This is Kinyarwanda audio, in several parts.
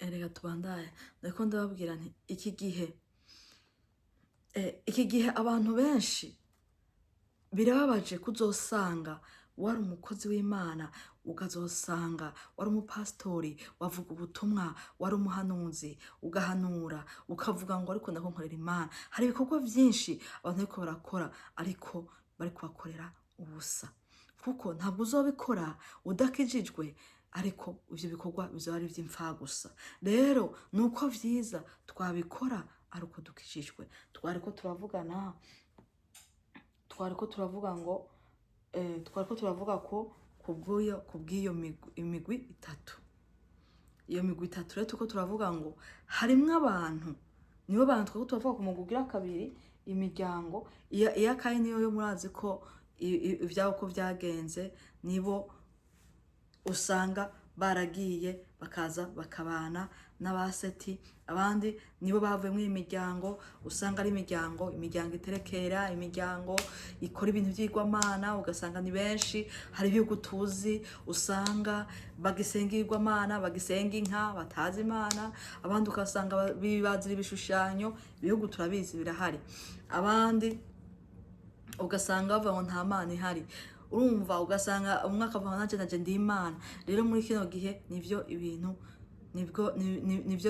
Erega tubandaye ndiko ndababwira nti iki gihe abantu benshi birababaje kuzosanga wari umukozi w'Imana ukazosanga wari umupastori wavuga ubutumwa wari umuhanuzi ugahanura ukavuga ngo ariko ndako nkorera Imana. Hari ibikorwa byinshi abantu bariko barakora ariko bari kubakorera ubusa, kuko ntabwo uzobikora udakijijwe, ariko ivyo bikorwa bizoba ari ivy'imfa gusa. Rero nuko vyiza twabikora ariko dukijijwe. Twariko turavuga ko kubw'iyo imigwi itatu. Iyo migwi itatu rero tuko turavuga ngo harimwo abantu, nibo bantu twako turavuga ku mugwi ugira kabiri, imiryango iya Kayini yo murazi ko ivyabo ko vyagenze, nibo usanga baragiye bakaza bakabana n'abaseti. Abandi nibo bavuye mu imiryango, usanga ari imiryango iterekera, imiryango ikora ibintu vy'igwamana, ugasanga ni benshi. Hari ibihugu tuzi usanga bagisenga igwamana, bagisenga inka batazi Imana, abandi ugasanga bibazira ibishushanyo. Ibihugu turabizi birahari. Abandi ugasanga bavuga ngo nta Mana ihari. Urumva ugasanga umwaka avuga nanje ndi Imana. Rero muri kino gihe nivyo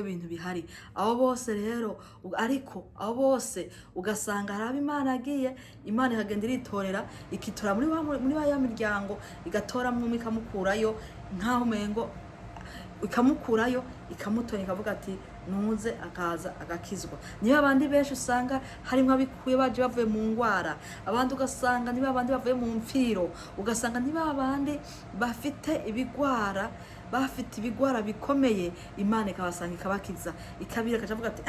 bintu bihari. Abo bose rero ariko abo bose ugasanga hari Imana agiye, Imana ikagenda iritorera ikitora muri ya miryango, igatora mu ikamukurayo nkaho mengo, ikamukurayo ikamutora ikavuga ati nuze akaza agakizwa. Niba abandi benshi usanga harimo abikuye baje bavuye mu ngwara, abandi ugasanga niba abandi bavuye mu mfiro, ugasanga niba abandi bafite ibigwara bikomeye, Imana ikabasanga ikabakiza, ikabira akavuga ati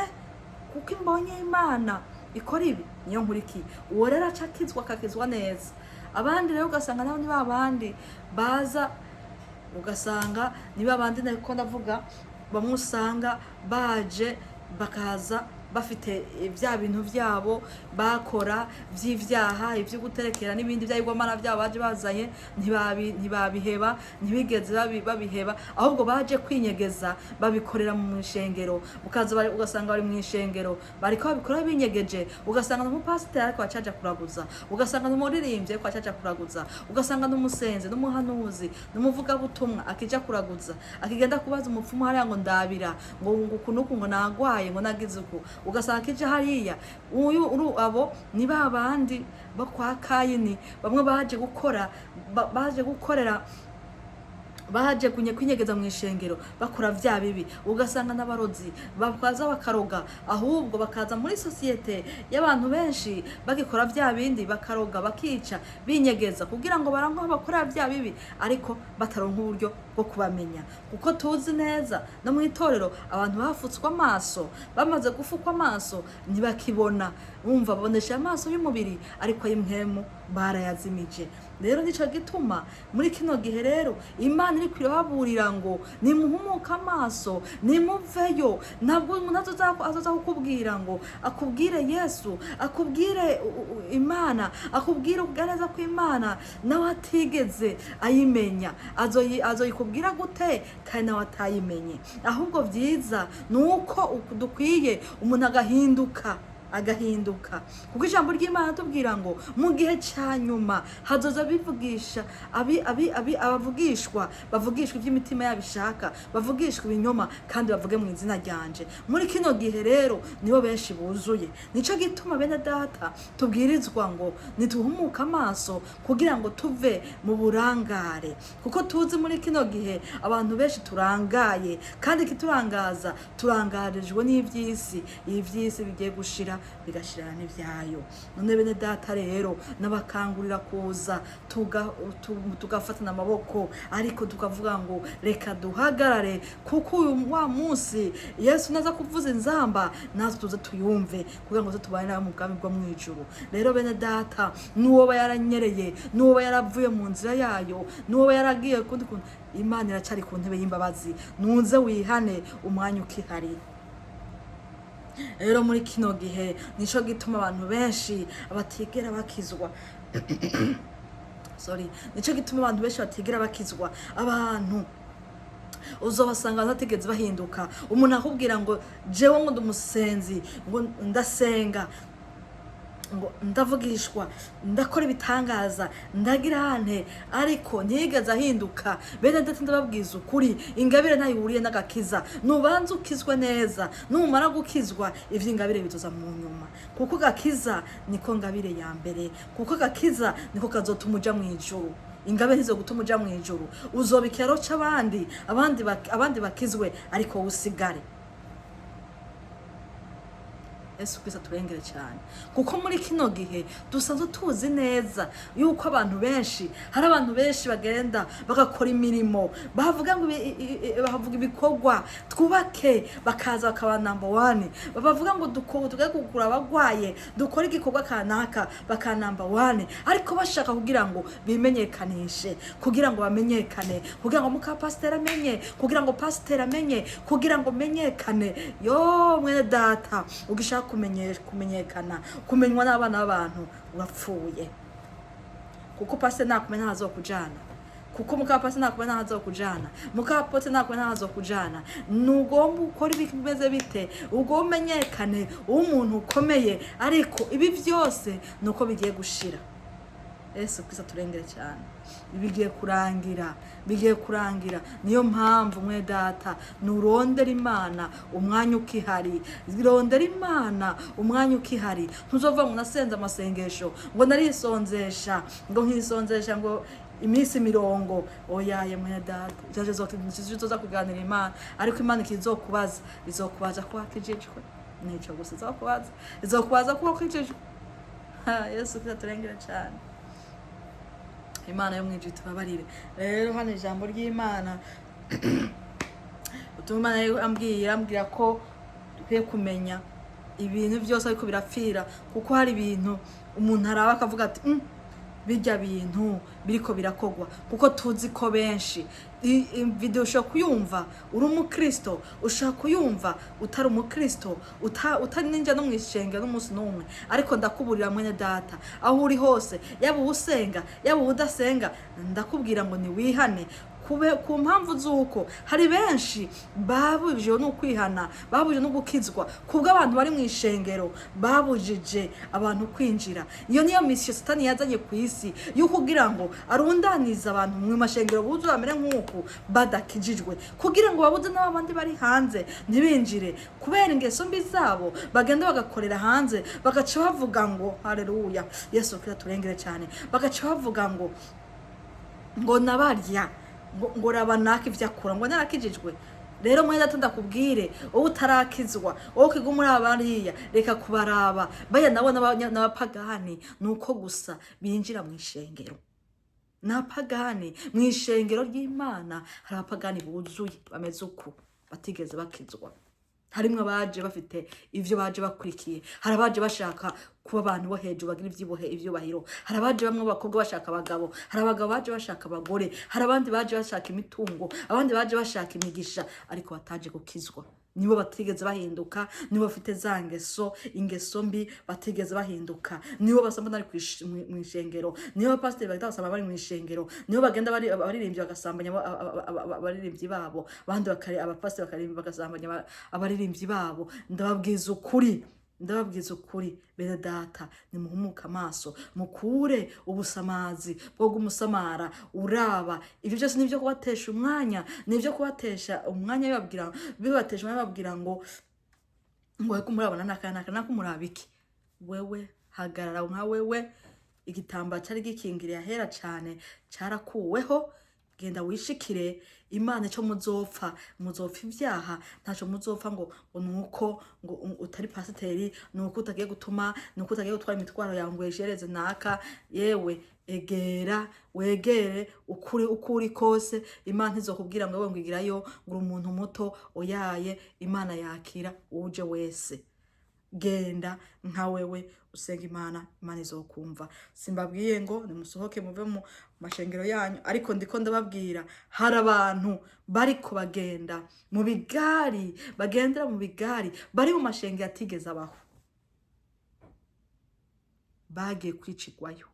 kuko imbonye Imana ikora ibi niyo nkurikiye. Uwo rero acakizwa akakizwa neza. Abandi rero ugasanga nabo niba abandi baza, ugasanga niba abandi nako ndavuga bamwe usanga baje bakaza bafite bya bintu byabo bakora vy'ivyaha, ivyo guterekera n'ibindi vy'igwamana byabo baje bazanye, ntibabiheba, ntibigeze babiheba, ahubwo baje kwinyegeza babikorera mu ishengero. Ugasanga bari mu ishengero bariko babikora binyegeje, ugasanga n'umupasiteri ariko acaja kuraguza, ugasanga n'umuririmbyi ariko acaja kuraguza, ugasanga n'umusenzi n'umuhanuzi n'umuvuga butumwa akija kuraguza, akigenda kubaza umupfumu hariya ngo ndabira ngo ukunuku ngo nagwaye ngo nagize uku, ugasanga kija hariya. Abo ni babandi bo kwa Kayini, bamwe baje kwinyegeza mu ishengero bakora vya bibi. Ugasanga n'abarozi bakaza bakaroga, ahubwo bakaza muri societe y'abantu benshi bagikora vya bindi, bakaroga bakica binyegeza kugira ngo baranko bakora vya bibi, ariko bataronka uburyo bwo kubamenya. Kuko tuzi neza no mu itorero abantu bafutswa amaso, bamaze gufukwa amaso ntibakibona, bumva babonesha amaso y'umubiri ariko y'imhemu barayazimije. Rero nico gituma muri kino gihe rero Imana iri kwirababurira ngo nimuhumuka amaso, nimuveyo. Ntabwo umuntu azoza kukubwira ngo akubwire Yesu, akubwire Imana, akubwire ubwaneza ko Imana nawe atigeze ayimenya. Azoyikubwira gute kandi nawe atayimenye? Ahubwo vyiza nuko dukwiye umuntu agahinduka, kuko ijambo ry'Imana tubwira ngo mu gihe cya nyuma hazoza bivugisha abavugishwa iby'imitima yabishaka, bavugishwa ibinyoma kandi bavuge mu izina ryanje. Muri kino gihe rero nibo benshi buzuye. Nico gituma bene data tubwirizwa ngo nituhumuka amaso kugira ngo tuve mu burangare, kuko tuzi muri kino gihe abantu benshi turangaye, kandi kiturangaza turangarijwe n'ivyisi. Ivyisi bigiye gushira bigashirana n'ivyayo. None bene data rero nabakangurira kuza tugafatana amaboko, ariko tukavuga ngo reka duhagarare, kuko uyu wa munsi Yesu naza kuvuza inzamba natwe tuze tuyumve, kugira ngo tubane nawe mu bwami bwo mwijuru. Rero bene data, nuwo yaranyereye, nuwo yaravuye mu nzira yayo, nuwo yaragiye kundi Imana iracari ku ntebe y'imbabazi. Nunze wihane umwanya ukihari. Rero muri kino gihe nico gituma abantu benshi batigera bakizwa. Nico gituma abantu benshi batigera bakizwa. Abantu uzobasanga batigeze bahinduka. Umuntu akubwira ngo jewe ngo ndumusenzi, ngo ndasenga, ngo ndavugishwa, ndakora ibitangaza, ndagira hante, ariko ntiyigeze ahinduka. Bene ndetse ndababwiza ukuri, ingabire ntayihuriye n'agakiza. Nubanza ukizwe neza, numara gukizwa ivy'ingabire bizoza mu nyuma, kuko gakiza niko ngabire ya mbere, kuko gakiza niko kazotuma uja mu ijuru. Ingabire ntizo gutuma uja mu ijuru, uzoba ikiraro c'abandi, abandi bakizwe ariko usigare. Yesu Kristo turengere cyane, kuko muri kino gihe dusanzwe tuzi neza yuko abantu benshi, hari abantu benshi bagenda bagakora imirimo, bavuga ngo bavuga ibikorwa twubake, bakaza bakaba number 1, bavuga ngo tugiye kugura abagwaye, dukora igikorwa kanaka baka number 1, ariko bashaka kugira ngo bimenyekanishe, kugira ngo bamenyekane, kugira ngo muka pastor amenye, kugira ngo pastor amenye, kugira ngo menyekane. Yo mwene data, ugishaka kumenyekana, kumenywa n'abana b'abantu, urapfuye. Kuko pastor nakumenya ntazokujana, kuko muka pastor nakumenya ntazokujana, muka pote nakumenya ntazokujana. Nugomba ukora ibimeze bite, ugomba menyekane umuntu ukomeye, ariko ibi byose nuko bigiye gushira. Yesu Kristo turengere cyane, bigiye kurangira. Niyo mpamvu mwe data, nurondera Imana umwanya ukihari, zirondera Imana umwanya ukihari. Ntuzova ngo nasenze amasengesho, ngo narisonzesha, ngo nkisonzesha ngo iminsi 40. Oyaye mwe data, jaje zoza kuganira Imana, ariko Imana ikizokubaza, izokubaza ko wakijijwe. Nico gusa izokubaza ko wakijijwe. Yesu Kristo turengere cyane. Imana yo mwijuru tubabarire. Rero hano ijambo ry'Imana utuma ambwira ko dukwiye kumenya ibintu byose ariko birapfira, kuko hari ibintu umuntu araba akavuga ati bijya bintu biriko birakogwa, kuko tuzi ko benshi video ushaka kuyumva uri umukristo, ushaka kuyumva utari umukristo, utari ninja no mwishenge n'umunsi n'umwe. Ariko ndakuburira mwene data, aho uri hose, yaba usenga yaba udasenga, ndakubwira ngo ni wihane, ku mpamvu z'uko hari benshi babujije no kwihana, babujije no gukizwa, kubwo abantu bari mu ishengero babujije abantu kwinjira. Iyo niyo mission Satani yazanye ku isi, yo kugira ngo arundaniza abantu mu mashengero buzu bamere nk'uko badakijijwe, kugira ngo babuze n'abandi bari hanze ntibinjire, kubera ingeso mbi zabo bagenda bagakorera hanze, bagaca bavuga ngo haleluya, Yesu Kristo turengere cyane, bagaca bavuga ngo nabarya ngo rabanaka ivyakura, ngo narakijijwe. Rero mwe data ndakubwire, wowe utarakizwa, wowe kigo muri abariya, reka kubaraba baya nabo n'abapagani, nuko gusa binjira mu ishengero. N'apagani mu ishengero ry'Imana, hari abapagani buzuye bameze uko batigeze bakizwa. Harimwe abaje bafite ivyo baje bakurikiye, hari abaje bashaka kuba abantu bo hejuru bagira ivyo bahiro, hari abaje bamwe bakobwa bashaka abagabo, hari abagabo baje bashaka abagore, hari abandi baje bashaka imitungo, abandi baje bashaka imigisha, ariko bataje gukizwa. Nibo batigeze bahinduka, nibo bafite za ingeso mbi, batigeze bahinduka. Nibo basamba nari mu ishengero, nibo pastor bagita basamba bari mu ishengero, nibo bagenda baririmbye bagasambanya abaririmbyi babo, abandi abapastor bakarimba bagasambanya abaririmbyi babo. Ndababwiza ukuri bene data, nimuhumuka amaso, mukure ubusamazi bwo gumusamara uraba. Ivyo byose nivyo kubatesha umwanya, nivyo kubatesha umwanya, bibatesha bababwira ngo kumurabana nako murabiki. Wewe hagarara nka wewe, igitamba cyari gikingiriye ahera cyane cyarakuweho, genda wishikire Imana. Cyo muzopfa ibyaha, ntaco muzopfa ngo nuko ngo utari pasiteri, nuko utagiye gutuma, nuko utagiye gutwara imitwaro yawe ngo yeshereze naka. Yewe wegere ukuri kose, Imana izokubwira ngo wewe ngigirayo ngo umuntu muto. Oyaye, Imana yakira uje wese. Genda nka wewe usenga Imana izokumva. Simbabwiye ngo nimusohoke muve mu mashengero yanyu, ariko ndiko ndababwira hari abantu bariko bagenda mu bigari, bagendera mu bigari, bari mu mashengero atigeze abaho, bagiye kwicigwayo.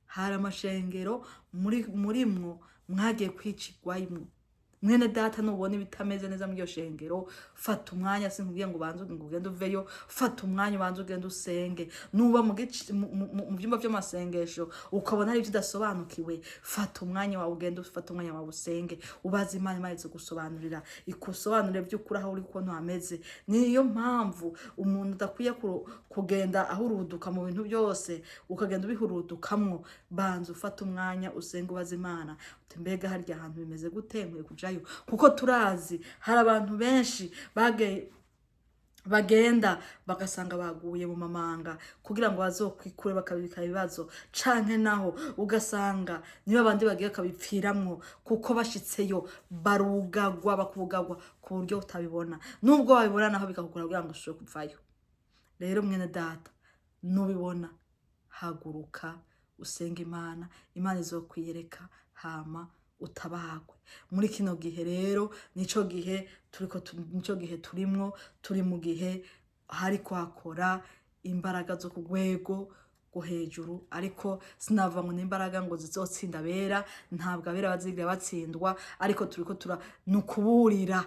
Hari amashengero murimwo mwagiye kwicigwayimwo. Mwene data nubona ibitameze neza mu shengero, fata umwanya, sinkubwiye ngo ubanze ugende uveyo, fata umwanya ubanze ugende usenge. Nuba mu byumba by'amasengesho ukabona ari bidasobanukiwe, fata umwanya wawe ugende, ufata umwanya wawe usenge, ubaze Imana, Imana izo gusobanurira, ikusobanurire by'ukuri aho uri ko ntameze. Niyo mpamvu umuntu udakwiye kugenda ahuruduka mu bintu byose, ukagenda ubihurudukamwo. Banza ufata umwanya usenge, ubaze Imana mbega harya ahantu bimeze gute, nkwiye kujayo. Kuko turazi hari abantu benshi bagenda bagasanga baguye mu mamanga kugira ngo bazokwikure bakabika ibibazo, canke naho ugasanga niba abandi bagiye kabipfiramwo kuko bashitseyo bakubugagwa ku buryo utabibona, nubwo wabibona naho bikakugora kugira ngo ushobore kuvayo. Rero mwene data, nubibona haguruka usenga Imana, Imana izokwiyereka hama utabagwe. Muri kino gihe rero nico gihe turimwo, turi mu gihe hari kwakora imbaraga zo ku rwego rwo hejuru, ariko sinava ngo n'imbaraga ngo zizotsinda abera, ntabwo abera bazigira batsindwa, ariko turiko nukuburira.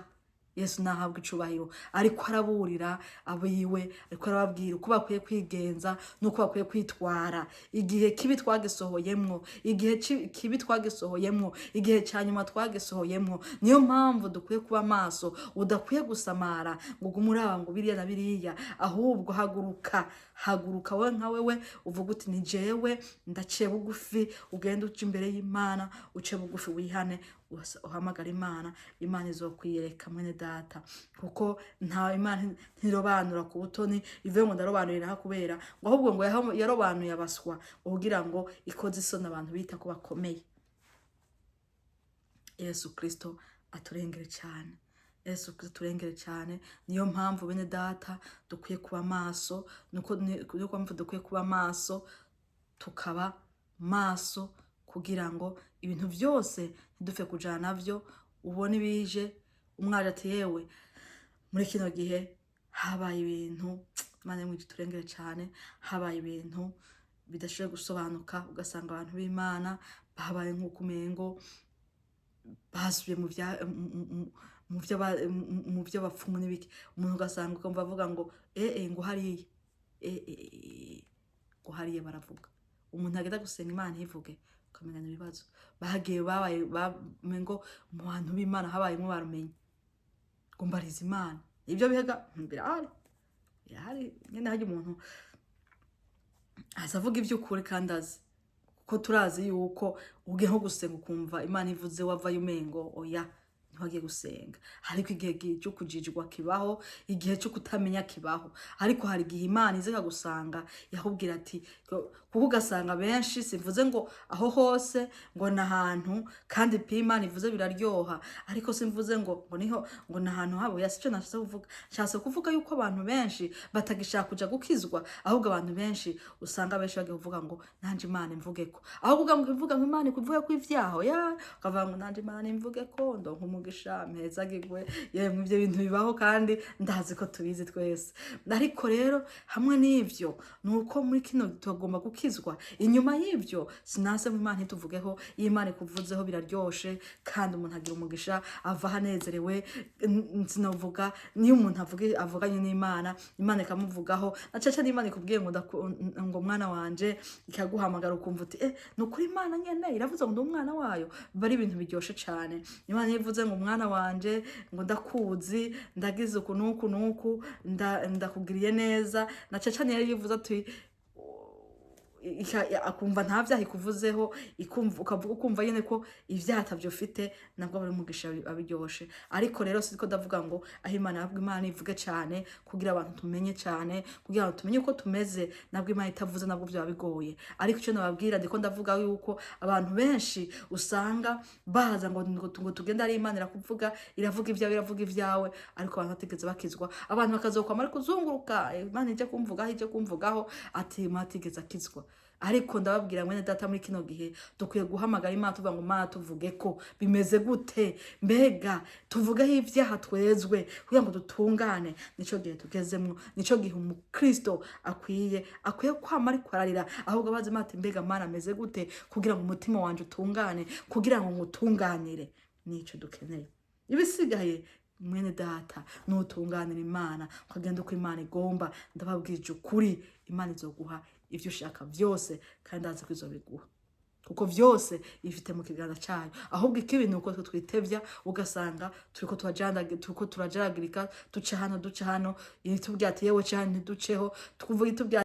Yesu nahabwa icubahiro, ariko araburira abiwe, ariko arababwira uko bakwiye kwigenza nuko bakwiye kwitwara. Igihe kibi twagisohoyemwo, igihe cyanyuma twagisohoyemwo. Niyo mpamvu dukwiye kuba maso, udakwiye gusamara ngo gumuraba ngo biriya na biriya, ahubwo haguruka wowe nka wewe uvuga uti ni jewe ndaciye bugufi, ugenda uca imbere y'Imana, uce bugufi wihane, uhamagara Imana. Imana izokwiyereka mwene data, kuko nta Imana ntirobanura ku butoni ivuye ngo ndarobanurira kubera ngo, ahubwo ngo yarobanuye abaswa kugira ngo ikoze isoni abantu bita ko bakomeye. Yesu Kristo aturengere cyane, Yesu Kristo turengere cyane. Niyo mpamvu bene data dukwiye kuba maso, dukwiye kuba maso, tukaba maso kugira ngo ibintu byose ntidupfe kujana navyo. Ubone bije umwaje ati yewe muri kino gihe habaye ibintu, Imana mwije turengere cyane, habaye ibintu bidashoboye gusobanuka, ugasanga abantu b'Imana babaye nk'uko umengo basubiye mu byo bapfumu n'ibiki. Umuntu ugasanga ukumva avuga ngo ngo hariye ngo hariye baravuga. Umuntu agenda gusenga Imana ntivuge, ukamenya ibibazo babaye ngo mu bantu b'Imana habayemo barumenye ngo mbariza Imana. Ibyo bihega birahari nyene, hari umuntu azavuga iby'ukuri kandi azi, kuko turazi yuko ugiye nko gusenga ukumva Imana ivuze wavayo umengo oya ntiwagiye gusenga. Ariko igihe cyo kujijwa kibaho, igihe cyo kutamenya kibaho, ariko hari igihe Imana ize kagusanga yakubwira ati, kuko ugasanga benshi, simvuze ngo aho hose ngo nahantu kandi Imana ivuze biraryoha, ariko simvuze ngo niho ngo nahantu habo. Yasico nashaka kuvuga, nshaka kuvuga yuko abantu benshi batagishaka kuja gukizwa, ahubwo abantu benshi usanga benshi bagiye kuvuga ngo nanje Imana imvuge ko, ahubwo kuvuga ngo Imana kuvuga ko ivyaho kavuga ngo nanje Imana imvuge ko ndonka umugisha meza gigwe. Yemwe ibyo bintu bibaho kandi ndazi ko tubizi twese. Ariko rero hamwe n'ivyo nuko muri kino tugomba gukizwa. Inyuma y'ivyo sinase mu Imana ituvugeho, Imana ikuvuzeho biraryoshe kandi umuntu agira umugisha, ava hanezerewe. Sinovuga niyo umuntu avuganye n'Imana, Imana ikamuvugaho, nacaca n'Imana ikubwiye ngo mwana wanje, ikaguhamagara ukumva uti nukuri Imana nyene iravuze ngo ndi umwana wayo. Bari ibintu biryoshe cyane. Imana yivuze ngo mwana wanje ngo ndakuzi, ndagize uku nuku ndakugiriye neza, nacaca niyo yivuze ati akumva nta vyaha ikuvuzeho, ukumva yene ko ivyaha atavyo ufite, nabwo bari umugisha abiryoshe. Ariko rero siko ndavuga ngo aho Imana ivuge cyane kugira abantu tumenye cyane, kugira ngo tumenye uko tumeze, nabwo Imana itavuze nabwo byo bigoye. Ariko icyo nababwira ndiko ndavuga yuko abantu benshi usanga baza ngo tugenda ari Imana irakuvuga, iravuga ivyawe, ariko abantu batigeze bakizwa. Abantu bakazokwama ari kuzunguruka, Imana ije kumvugaho ati Imana itigeze akizwa. ariko ndababwira mwene data muri kino gihe dukwiye guhamagara Imana tuvuga ngo Mana tuvuge ko bimeze gute, mbega tuvugeho ivyaha twezwe kugira ngo dutungane. Nico gihe tugezemwo, nico gihe umukristo akwiye kwama ariko ararira, ahubwo abaza Imana ati mbega Mana ameze gute kugira ngo umutima wanje utungane, kugira ngo ngutunganire. Nico dukeneye. Ibisigaye mwene data nutunganira Imana, ukagenda uko Imana igomba. Ndababwije ukuri, Imana izoguha ivyo ushaka vyose, kandi azi ko izobiguha, kuko vyose ifite mu kiganza cyayo. Ahubwo ikibi nuko twitevya, ugasanga turiko turajaragirika, duca hano, itubwira ati yewe cyane ntiduceho, tukuvuga itubwira